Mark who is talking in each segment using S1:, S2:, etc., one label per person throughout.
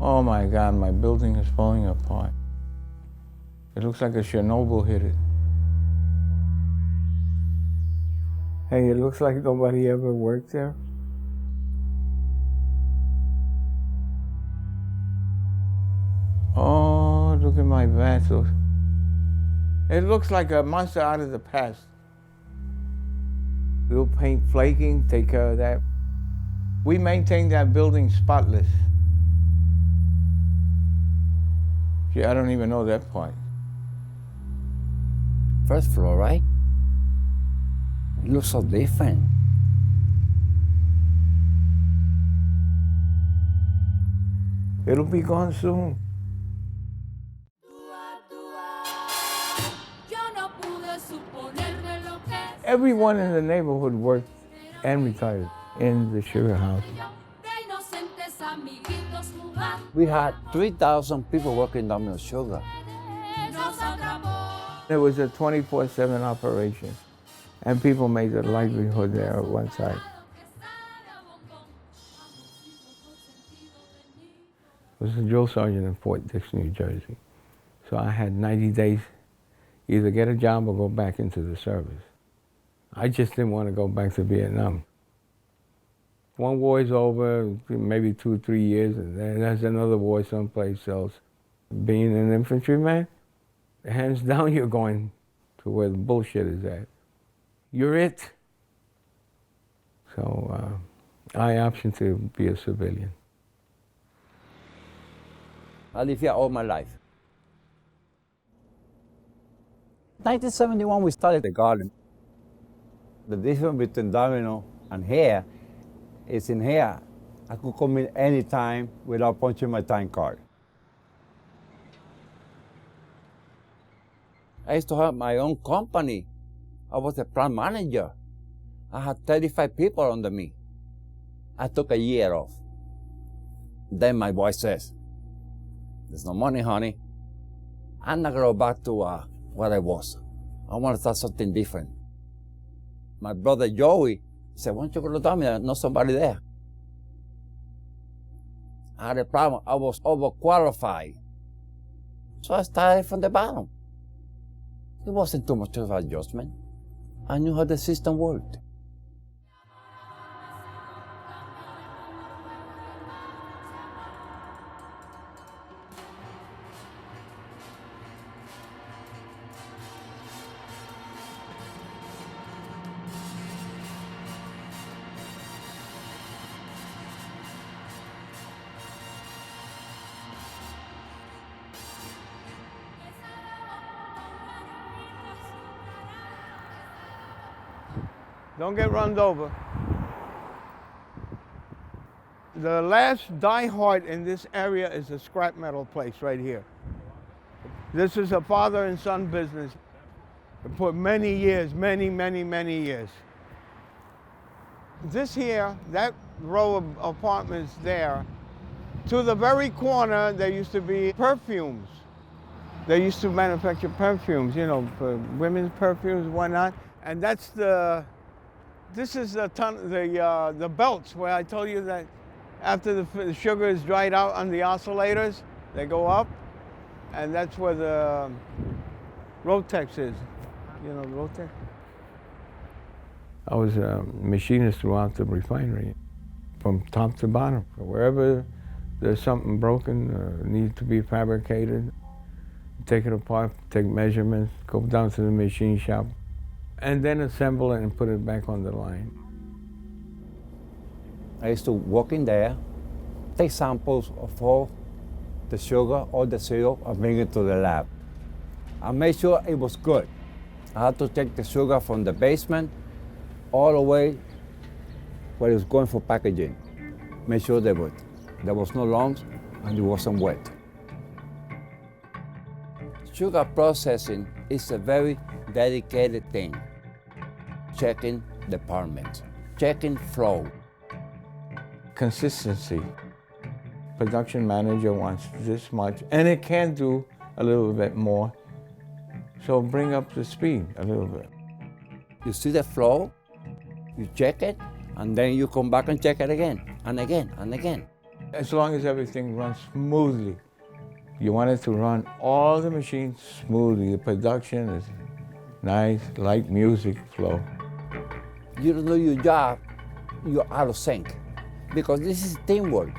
S1: Oh my God, my building is falling apart. It looks like a Chernobyl hit it. Hey, it looks like nobody ever worked there. Oh, look at my vessels. It looks like a monster out of the past. We'll paint flaking, take care of that. We maintain that building spotless. Gee, I don't even know that part.
S2: First floor, right? It looks so different.
S1: It'll be gone soon. Everyone in the neighborhood worked and retired in the sugar house.
S2: We had 3,000 people working Domino Sugar.
S1: It was a 24/7 operation, and people made their livelihood there at one side. I was a drill sergeant in Fort Dix, New Jersey. So I had 90 days, either get a job or go back into the service. I just didn't want to go back to Vietnam. One war is over, maybe 2 or 3 years, and then there's another war someplace else. Being an infantryman, hands down, you're going to where the bullshit is at. You're it. So I opted to be a civilian.
S2: I live here all my life. 1971, we started the garden. The difference between Domino and here is in here, I could come in any time without punching my time card. I used to have my own company. I was a plant manager. I had 35 people under me. I took a year off. Then my boy says, "There's no money, honey. I'm not gonna go back to what I was. I want to start something different." My brother Joey said, "Why don't you go to Domino? I know somebody there." I had a problem. I was overqualified. So I started from the bottom. It wasn't too much of an adjustment. I knew how the system worked.
S1: Don't get run over. The last diehard in this area is a scrap metal place right here. This is a father and son business for many years, many years. This here, that row of apartments there, to the very corner, there used to be perfumes. They used to manufacture perfumes, you know, for women's perfumes and whatnot. And that's this is the belts where I told you that after the sugar is dried out on the oscillators, they go up, and that's where the Rotex is. You know, Rotex. I was a machinist throughout the refinery, from top to bottom. Wherever there's something broken or needs to be fabricated, take it apart, take measurements, go down to the machine shop, and then assemble it and put it back on the line.
S2: I used to walk in there, take samples of all the sugar, all the syrup, and bring it to the lab. I made sure it was good. I had to take the sugar from the basement all the way where it was going for packaging. Make sure there was no lumps and it wasn't wet. Sugar processing is a very dedicated thing. Checking department, checking flow.
S1: Consistency. Production manager wants this much, and it can do a little bit more. So bring up the speed a little bit.
S2: You see the flow, you check it, and then you come back and check it again, and again, and again.
S1: As long as everything runs smoothly. You want it to run all the machines smoothly. The production is nice, light music flow.
S2: You don't know your job, you're out of sync. Because this is teamwork.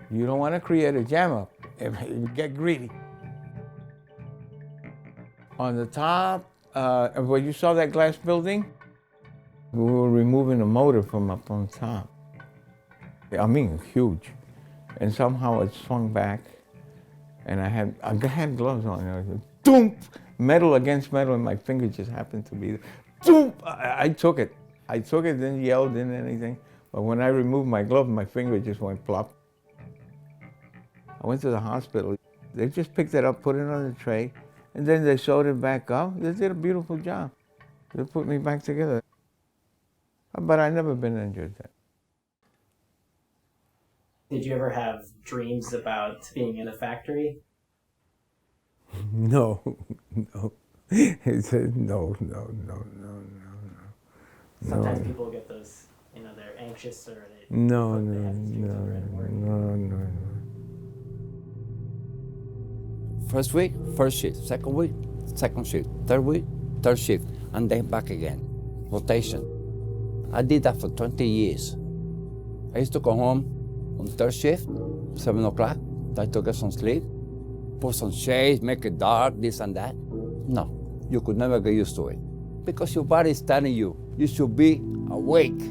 S1: You don't want to create a jam up. You get greedy. On the top, where you saw that glass building, we were removing the motor from up on top. I mean, huge. And somehow it swung back, and I had gloves on. I was, doom, metal against metal, and my finger just happened to be there. Doom! I took it. I took it, didn't yell, didn't anything. But when I removed my glove, my finger just went plop. I went to the hospital. They just picked it up, put it on the tray, and then they sewed it back up. They did a beautiful job. They put me back together. But I've never been injured then.
S3: Did you ever have dreams about being in a factory?
S1: No, no. He said, no.
S3: Sometimes people get those, they're anxious or they
S1: No.
S3: they have dreams already working.
S2: First week, first shift. Second week, second shift. Third week, third shift. And then back again. Rotation. I did that for 20 years. I used to go home on third shift, 7 o'clock, try to get some sleep, put some shades, make it dark, this and that. No, you could never get used to it. Because your body is telling you, you should be awake.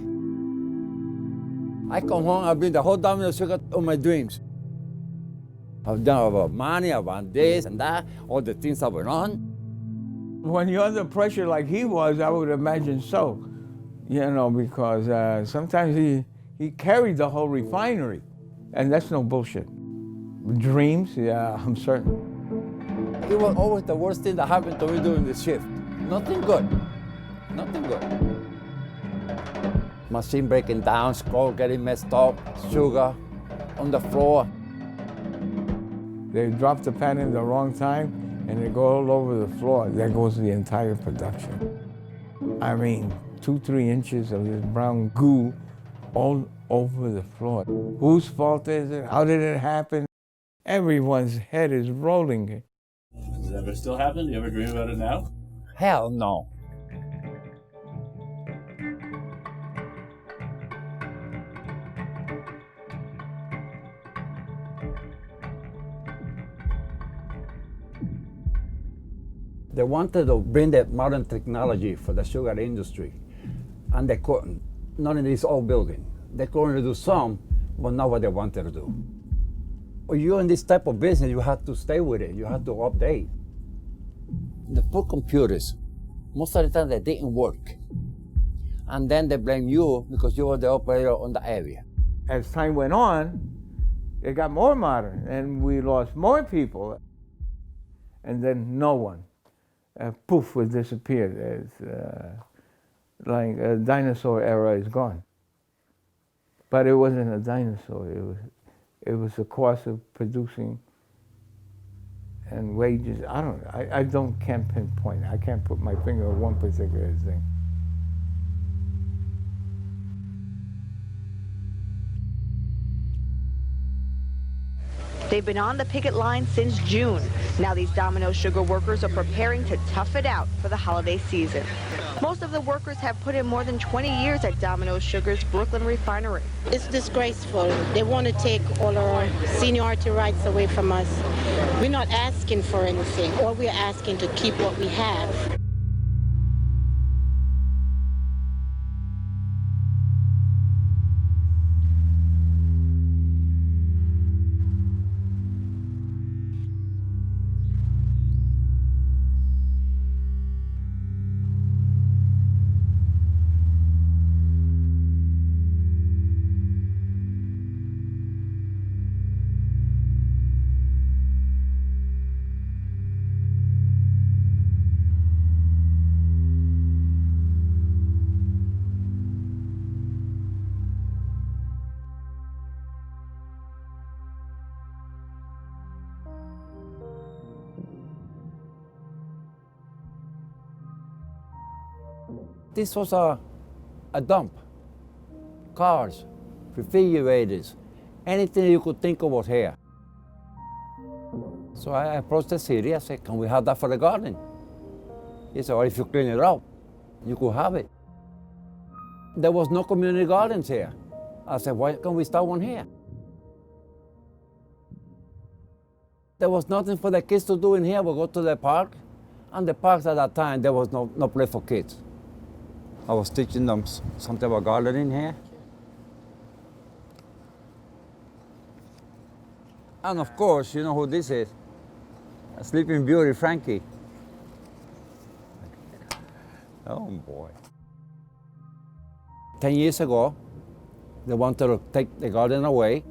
S2: I come home, I bring the whole Domino Sugar on my dreams. I've done about money, about this and that, all the things that went on.
S1: When you're under pressure like he was, I would imagine so. Because sometimes he carried the whole refinery. And that's no bullshit. Dreams, yeah, I'm certain.
S2: It was always the worst thing that happened to me during the shift. Nothing good. Nothing good. Machine breaking down, scroll getting messed up, sugar on the floor.
S1: They drop the pan in the wrong time and they go all over the floor. There goes the entire production. I mean, 2-3 inches of this brown goo all over the floor. Whose fault is it? How did it happen? Everyone's head is rolling.
S4: Does that ever still happen? Do you ever dream about it now?
S2: Hell no. They wanted to bring the modern technology for the sugar industry, and they couldn't. Not in this old building. They could only do some, but not what they wanted to do. When you're in this type of business, you have to stay with it. You have to update. They put computers. Most of the time, they didn't work. And then they blame you because you were the operator on the area.
S1: As time went on, it got more modern, and we lost more people. And then no one. Poof, would disappear. It's like a dinosaur era is gone. But it wasn't a dinosaur. It was the cost of producing and wages. I don't know. Can't pinpoint. I can't put my finger on one particular thing.
S5: They've been on the picket line since June. Now these Domino Sugar workers are preparing to tough it out for the holiday season. Most of the workers have put in more than 20 years at Domino Sugar's Brooklyn refinery.
S6: It's disgraceful. They want to take all our seniority rights away from us. We're not asking for anything. All we're asking to keep what we have.
S2: This was a dump. Cars, refrigerators, Anything you could think of was here. So I approached the city. I said, can we have that for the garden? He said, well, if you clean it up, you could have it. There was no community gardens here. I said, why can't we start one here? There was nothing for the kids to do in here. We go to the park. And the parks at that time, there was no place for kids. I was teaching them something about gardening here. And of course, you know who this is? A Sleeping Beauty, Frankie. Oh boy. 10 years ago, they wanted to take the garden away.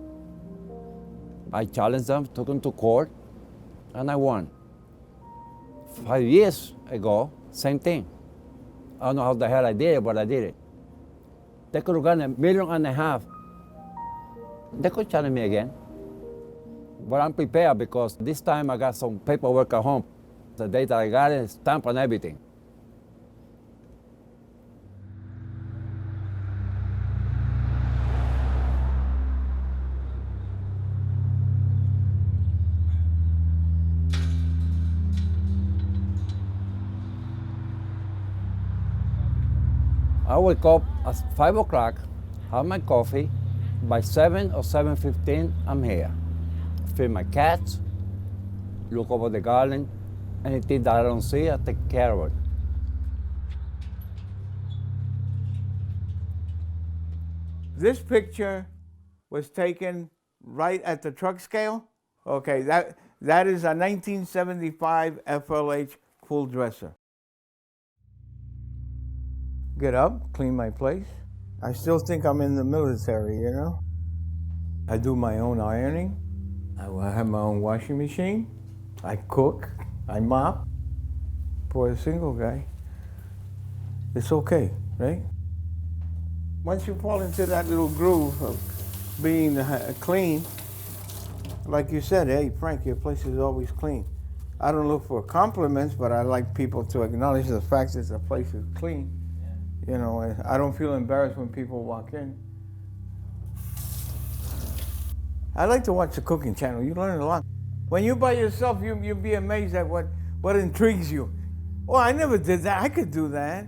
S2: I challenged them, took them to court, and I won. 5 years ago, same thing. I don't know how the hell I did it, but I did it. They could have gotten $1.5 million. They could challenge me again. But I'm prepared because this time I got some paperwork at home. The date that I got it, stamp and everything. I wake up at 5 o'clock, have my coffee. By 7 or 7:15, I'm here. Feed my cats, look over the garden. Anything that I don't see, I take care of it.
S1: This picture was taken right at the truck scale. Okay, that is a 1975 FLH full dresser. Get up, clean my place. I still think I'm in the military, you know? I do my own ironing. I have my own washing machine. I cook. I mop. For a single guy, it's okay, right? Once you fall into that little groove of being clean, like you said, hey, Frank, your place is always clean. I don't look for compliments, but I like people to acknowledge the fact that the place is clean. You know, I don't feel embarrassed when people walk in. I like to watch the cooking channel. You learn a lot. When you're by yourself, you'll be amazed at what intrigues you. Oh, I never did that. I could do that.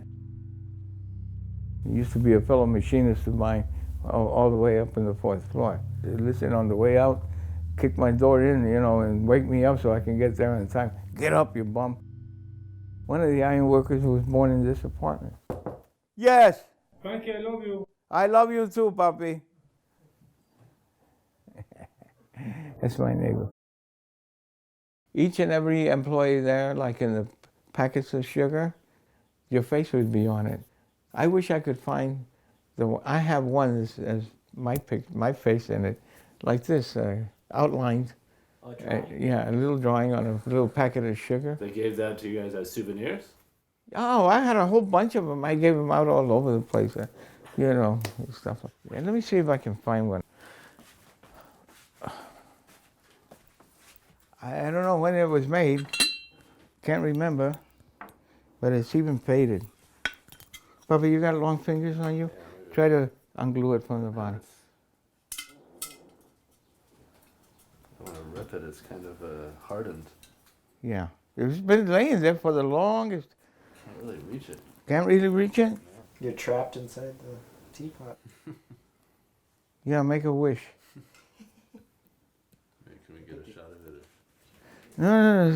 S1: There used to be a fellow machinist of mine all the way up in the 4th floor. He'd listen on the way out, kick my door in, you know, and wake me up so I can get there in time. Get up, you bum. One of the iron workers who was born in this apartment. Yes.
S7: Frankie, I love you.
S1: I love you too, puppy. That's my neighbor. Each and every employee there, like in the packets of sugar, your face would be on it. I wish I could find I have one as my face in it, like this, outlined. Yeah, a little drawing on a little packet of sugar.
S4: They gave that to you guys as souvenirs?
S1: Oh, I had a whole bunch of them. I gave them out all over the place, you know, stuff. And let me see if I can find one. I don't know when it was made. Can't remember, but it's even faded. Bubba, you got long fingers on you? Try to unglue it from the bottom.
S4: I want to rip it. It's kind of hardened.
S1: Yeah, it's been laying there for the longest.
S4: Can't really reach it.
S1: Can't really reach it?
S3: You're trapped inside the teapot.
S1: Yeah, make a wish.
S4: Can we get a shot of it?
S1: No.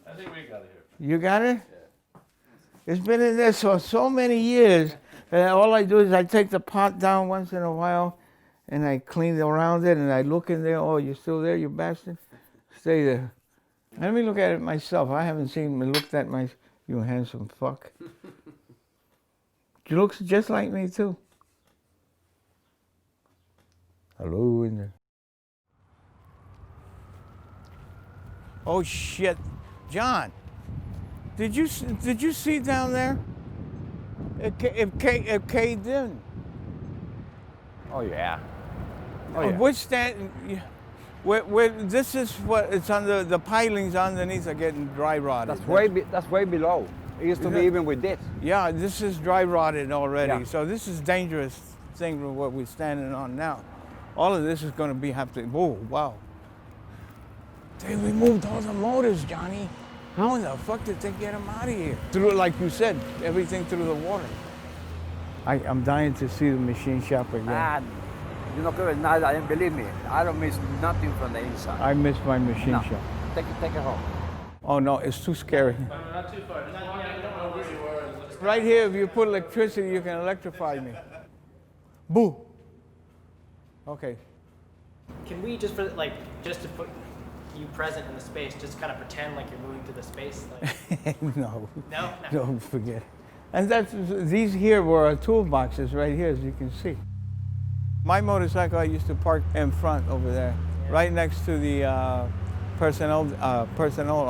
S4: I think we got it here.
S1: You got it?
S4: Yeah.
S1: It's been in there so many years. And all I do is I take the pot down once in a while and I clean around it and I look in there. Oh, you're still there, you bastard? Stay there. Let me look at it myself. I haven't seen me looked at my, you handsome fuck. She looks just like me too. Hello in there. Oh shit, John. Did you see down there? It caved in.
S2: Oh yeah. Oh yeah.
S1: Which stand? Where this is what it's under. The pilings underneath are getting dry rotted.
S2: That's way below. It used to be even with this.
S1: Yeah, this is dry rotted already.
S2: Yeah.
S1: So this is dangerous thing with what we're standing on now. All of this is going to be have to. Whoa, wow! They removed all the motors, Johnny. How in the fuck did they get them out of here? Through, like you said, everything through the water. I'm dying to see the machine shop again.
S2: Ah, you know, nada, and believe me, I don't miss nothing from the inside.
S1: I miss my machine
S2: No.
S1: shop.
S2: Take it home.
S1: Oh no, it's too scary. Right here, if you put electricity, you can electrify me. Boo. Okay.
S3: Can we just just to put you present in the space, just kind of pretend like you're moving through the space? Like,
S1: No.
S3: no?
S1: Don't forget. And these here were toolboxes right here, as you can see. My motorcycle I used to park in front over there, right next to the personnel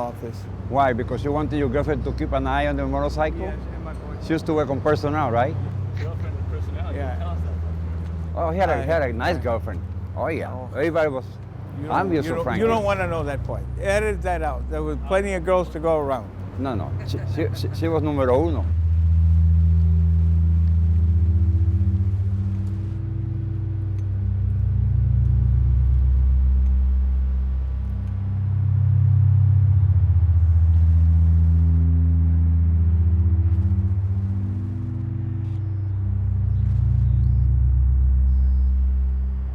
S1: office.
S2: Why? Because you wanted your girlfriend to keep an eye on the motorcycle?
S1: Yes, and my boy.
S2: She used to work on personnel, right?
S3: Girlfriend and personality.
S1: Yeah.
S2: Oh, he had a nice girlfriend. Oh, yeah. Everybody was envious of Frankie.
S1: You don't want to know that part. Edit that out. There was plenty of girls to go around.
S2: No. She was numero uno.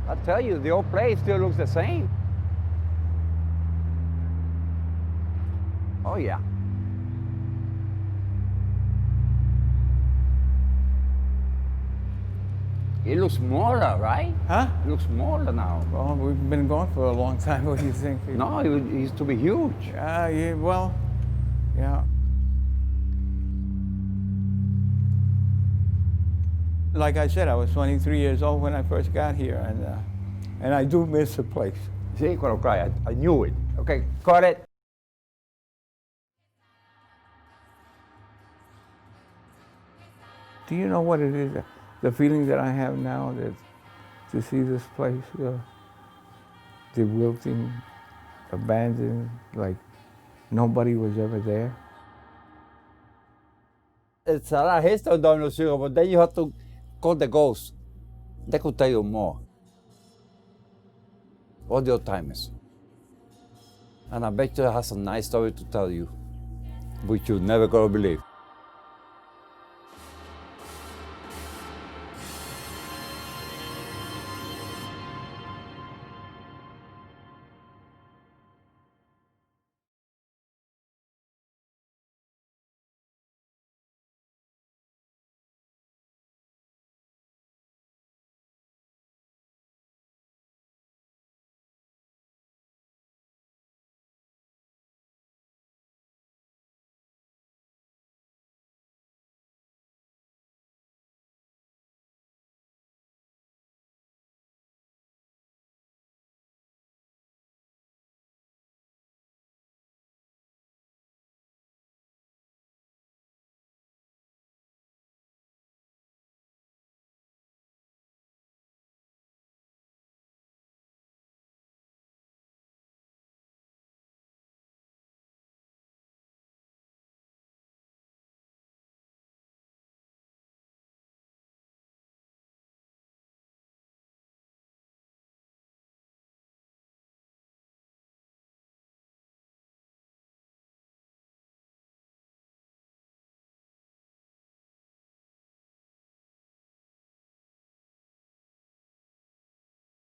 S2: I tell you, the old place still looks the same. Oh, yeah. It looks smaller, right?
S1: Huh?
S2: It looks smaller now.
S1: Well, we've been gone for a long time. What do you think?
S2: No, it used to be huge.
S1: Yeah, well, yeah. Like I said, I was 23 years old when I first got here, and I do miss the place.
S2: See, gonna cry. I knew it. Okay, cut it.
S1: Do you know what it is? The feeling that I have now that to see this place, the wilting, abandoned, like nobody was ever there.
S2: It's a lot of history on Domino Sugar, but then you have to call the ghosts. They could tell you more. All the old timers. And I bet you I have some nice story to tell you, which you're never gonna believe.